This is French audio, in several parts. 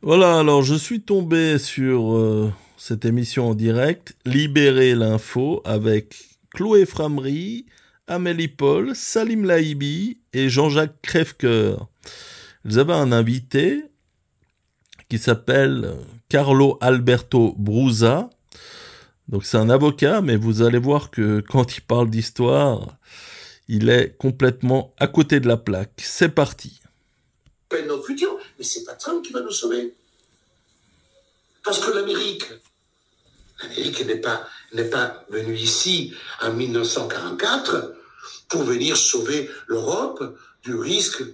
Voilà, alors je suis tombé sur cette émission en direct, Libérer l'info, avec Chloé Framery, Amélie Paul, Salim Lahibi et Jean-Jacques Crèvecoeur. Ils avaient un invité qui s'appelle Carlo Alberto Brusa. Donc c'est un avocat, mais vous allez voir que quand il parle d'histoire, il est complètement à côté de la plaque. C'est parti. Notre futur, mais c'est pas Trump qui va nous sauver. Parce que l'Amérique n'est pas venue ici en 1944 pour venir sauver l'Europe du risque.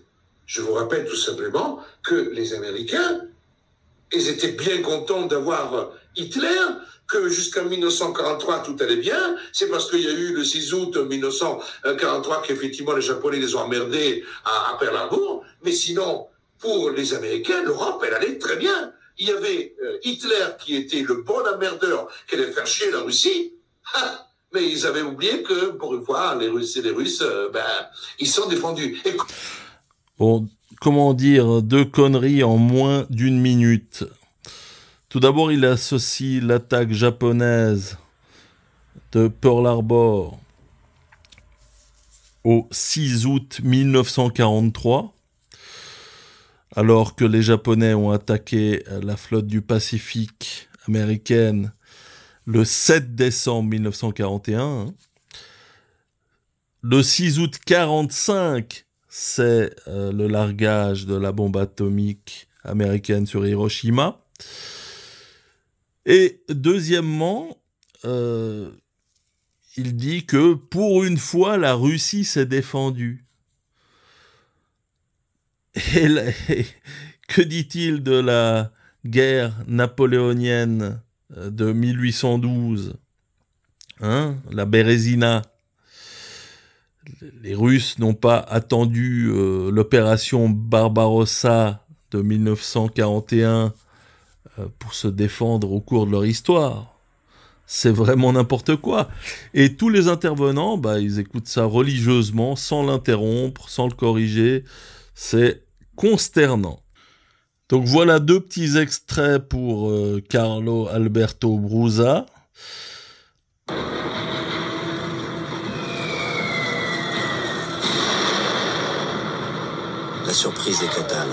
Je vous rappelle tout simplement que les Américains, ils étaient bien contents d'avoir Hitler, que jusqu'en 1943 tout allait bien. C'est parce qu'il y a eu le 6 août 1943 qu'effectivement les Japonais les ont emmerdés à Pearl Harbor. Mais sinon, pour les Américains, l'Europe, elle allait très bien. Il y avait Hitler qui était le bon emmerdeur qui allait faire chier la Russie. Mais ils avaient oublié que, pour une fois, les Russes, ils sont défendus. Et... Bon, comment dire, deux conneries en moins d'une minute. Tout d'abord, il associe l'attaque japonaise de Pearl Harbor au 6 août 1943, alors que les Japonais ont attaqué la flotte du Pacifique américaine le 7 décembre 1941. Le 6 août 1945, c'est le largage de la bombe atomique américaine sur Hiroshima. Et deuxièmement, il dit que pour une fois, la Russie s'est défendue. Et que dit-il de la guerre napoléonienne de 1812, la Bérésina? Les Russes n'ont pas attendu l'opération Barbarossa de 1941 pour se défendre au cours de leur histoire. C'est vraiment n'importe quoi. Et tous les intervenants, ils écoutent ça religieusement, sans l'interrompre, sans le corriger. C'est consternant. Donc voilà deux petits extraits pour Carlo Alberto Brusa. La surprise est totale.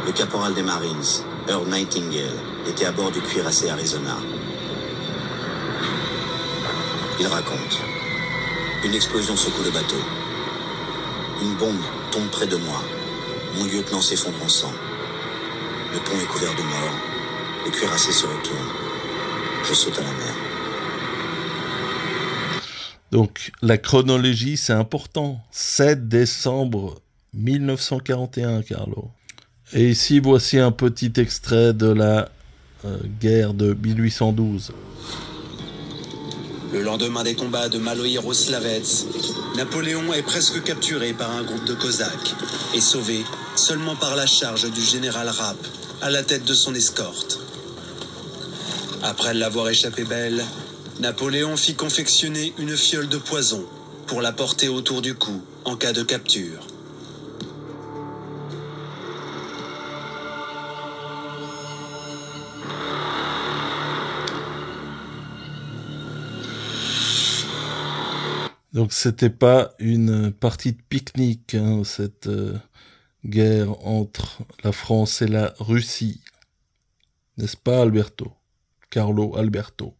Le caporal des Marines, Earl Nightingale, était à bord du cuirassé Arizona. Il raconte. Une explosion secoue le bateau. Une bombe tombe près de moi. Mon lieutenant s'effondre en sang. Le pont est couvert de morts. Le cuirassé se retourne. Je saute à la mer. Donc la chronologie, c'est important. 7 décembre 1941, Carlo. Et ici, voici un petit extrait de la guerre de 1812. Le lendemain des combats de Maloï-Roslavets, Napoléon est presque capturé par un groupe de Cosaques et sauvé seulement par la charge du général Rapp à la tête de son escorte. Après l'avoir échappé belle, Napoléon fit confectionner une fiole de poison pour la porter autour du cou en cas de capture. Donc c'était pas une partie de pique-nique, cette guerre entre la France et la Russie. N'est-ce pas, Carlo Alberto?